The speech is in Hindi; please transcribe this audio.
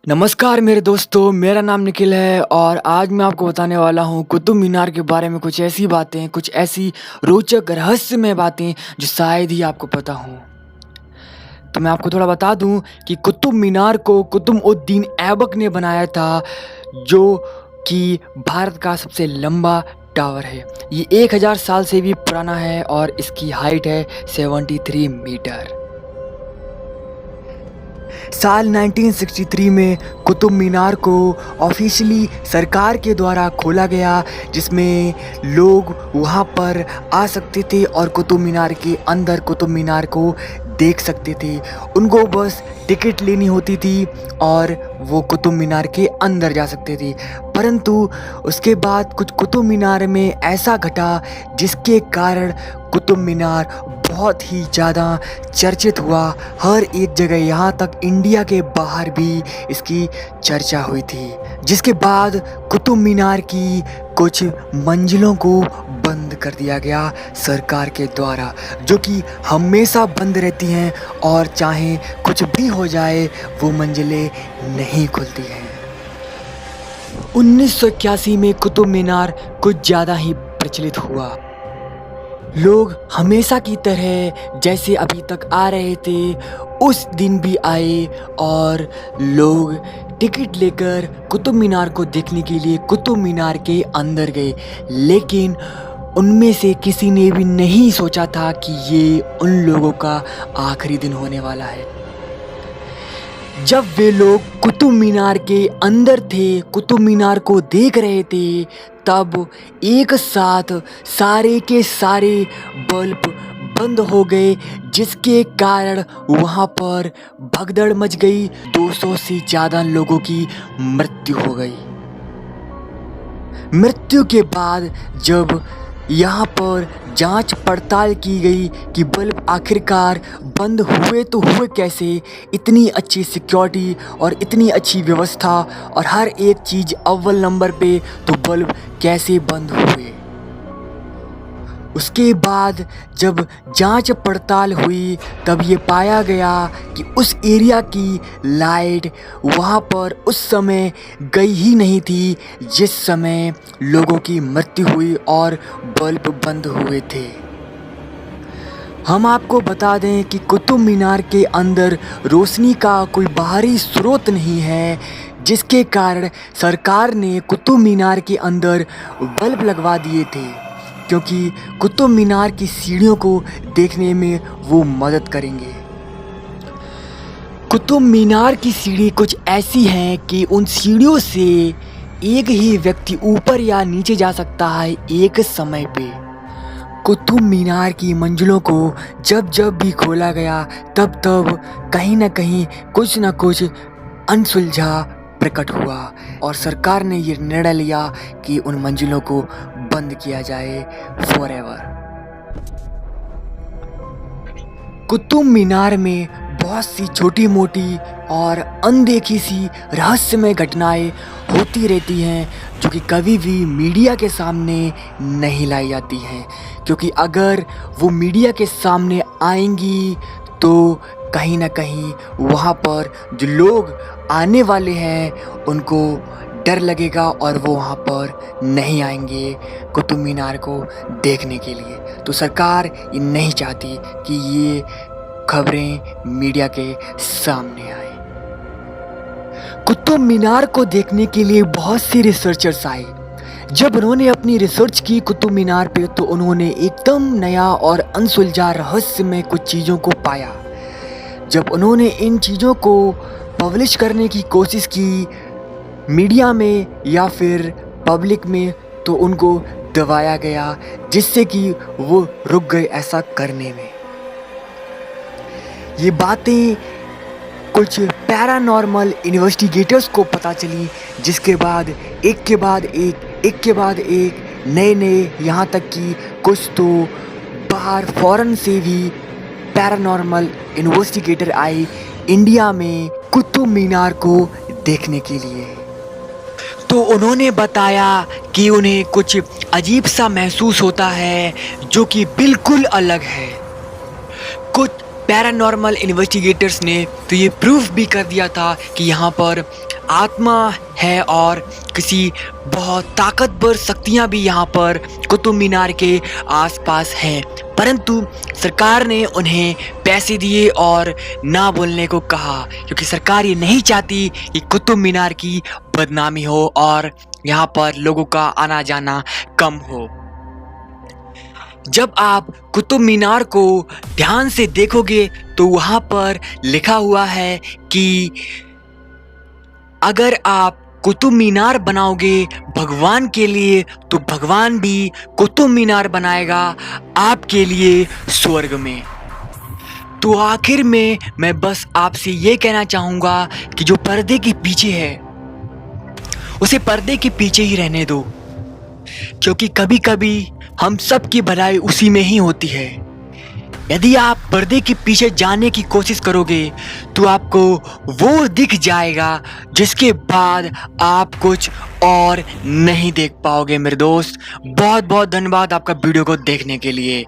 नमस्कार मेरे दोस्तों, मेरा नाम निखिल है और आज मैं आपको बताने वाला हूँ कुतुब मीनार के बारे में कुछ ऐसी बातें, कुछ ऐसी रोचक रहस्यमय बातें जो शायद ही आपको पता हों। तो मैं आपको थोड़ा बता दूँ कि कुतुब मीनार को कुतुब-उद-दीन ऐबक ने बनाया था, जो कि भारत का सबसे लंबा टावर है। ये 1000 साल से भी पुराना है और इसकी हाइट है 73 मीटर। साल 1963 में कुतुब मीनार को ऑफिशियली सरकार के द्वारा खोला गया, जिसमें लोग वहाँ पर आ सकते थे और कुतुब मीनार के अंदर कुतुब मीनार को देख सकते थे। उनको बस टिकट लेनी होती थी और वो कुतुब मीनार के अंदर जा सकते थे। परंतु उसके बाद कुछ कुतुब मीनार में ऐसा घटा जिसके कारण कुतुब मीनार बहुत ही ज़्यादा चर्चित हुआ। हर एक जगह, यहाँ तक इंडिया के बाहर भी इसकी चर्चा हुई थी। जिसके बाद कुतुब मीनार की कुछ मंजिलों को बंद कर दिया गया सरकार के द्वारा, जो कि हमेशा बंद रहती हैं और चाहे कुछ भी हो जाए वो मंजिलें नहीं खुलती हैं। 1981 में कुतुब मीनार कुछ ज़्यादा ही प्रचलित हुआ। लोग हमेशा की तरह जैसे अभी तक आ रहे थे, उस दिन भी आए और लोग टिकट लेकर कुतुब मीनार को देखने के लिए कुतुब मीनार के अंदर गए। लेकिन उनमें से किसी ने भी नहीं सोचा था कि ये उन लोगों का आखिरी दिन होने वाला है। जब वे लोग कुतुब मीनार के अंदर थे, कुतुब मीनार को देख रहे थे, तब एक साथ सारे के सारे बल्ब बंद हो गए, जिसके कारण वहाँ पर भगदड़ मच गई। 200 से ज़्यादा लोगों की मृत्यु हो गई। मृत्यु के बाद जब यहाँ पर जांच पड़ताल की गई कि बल्ब आखिरकार बंद हुए तो हुए कैसे, इतनी अच्छी सिक्योरिटी और इतनी अच्छी व्यवस्था और हर एक चीज़ अव्वल नंबर पे, तो बल्ब कैसे बंद हुए। उसके बाद जब जांच पड़ताल हुई तब ये पाया गया कि उस एरिया की लाइट वहाँ पर उस समय गई ही नहीं थी जिस समय लोगों की मृत्यु हुई और बल्ब बंद हुए थे। हम आपको बता दें कि कुतुब मीनार के अंदर रोशनी का कोई बाहरी स्रोत नहीं है, जिसके कारण सरकार ने कुतुब मीनार के अंदर बल्ब लगवा दिए थे, क्योंकि कुतुब मीनार की सीढ़ियों को देखने में वो मदद करेंगे। कुतुब मीनार की सीढ़ी कुछ ऐसी हैं कि उन सीढ़ियों से एक ही व्यक्ति ऊपर या नीचे जा सकता है एक समय पे। कुतुब मीनार की मंजिलों को जब जब भी खोला गया तब तब कहीं ना कहीं कुछ ना कुछ अनसुलझा प्रकट हुआ और सरकार ने ये निर्णय लिया कि उन मंजिलों को बंद किया जाए फॉरएवर। कुतुब मीनार में बहुत सी छोटी मोटी और अनदेखी सी रहस्यमय घटनाएं होती रहती हैं, जो कि कभी भी मीडिया के सामने नहीं लाई जाती हैं, क्योंकि अगर वो मीडिया के सामने आएंगी तो कहीं ना कहीं वहाँ पर जो लोग आने वाले हैं उनको डर लगेगा और वो वहाँ पर नहीं आएंगे कुतुब मीनार को देखने के लिए। तो सरकार ये नहीं चाहती कि ये खबरें मीडिया के सामने आए। कुतुब मीनार को देखने के लिए बहुत से रिसर्चर्स आए। जब उन्होंने अपनी रिसर्च की कुतुब मीनार पे, तो उन्होंने एकदम नया और अनसुलझा रहस्य में कुछ चीज़ों को पाया। जब उन्होंने इन चीज़ों को पब्लिश करने की कोशिश की मीडिया में या फिर पब्लिक में, तो उनको दबाया गया, जिससे कि वो रुक गए ऐसा करने में। ये बातें कुछ पैरानॉर्मल इन्वेस्टिगेटर्स को पता चली, जिसके बाद एक के बाद एक नए यहाँ तक कि कुछ तो बाहर फॉरेन से भी पैरानॉर्मल इन्वेस्टिगेटर आए इंडिया में कुतुब मीनार को देखने के लिए। तो उन्होंने बताया कि उन्हें कुछ अजीब सा महसूस होता है जो कि बिल्कुल अलग है। कुछ पैरानॉर्मल इन्वेस्टिगेटर्स ने तो ये प्रूफ भी कर दिया था कि यहाँ पर आत्मा है और किसी बहुत ताकतवर शक्तियां भी यहाँ पर कुतुब मीनार के आसपास हैं, परंतु सरकार ने उन्हें पैसे दिए और ना बोलने को कहा, क्योंकि सरकार ये नहीं चाहती कि कुतुब मीनार की बदनामी हो और यहाँ पर लोगों का आना जाना कम हो। जब आप कुतुब मीनार को ध्यान से देखोगे तो वहाँ पर लिखा हुआ है कि अगर आप कुतुब मीनार बनाओगे भगवान के लिए तो भगवान भी कुतुब मीनार बनाएगा आपके लिए स्वर्ग में। तो आखिर में मैं बस आपसे ये कहना चाहूँगा कि जो पर्दे के पीछे है उसे पर्दे के पीछे ही रहने दो, क्योंकि कभी कभी हम सब की भलाई उसी में ही होती है। यदि आप पर्दे के पीछे जाने की कोशिश करोगे तो आपको वो दिख जाएगा जिसके बाद आप कुछ और नहीं देख पाओगे। मेरे दोस्त, बहुत बहुत धन्यवाद आपका वीडियो को देखने के लिए।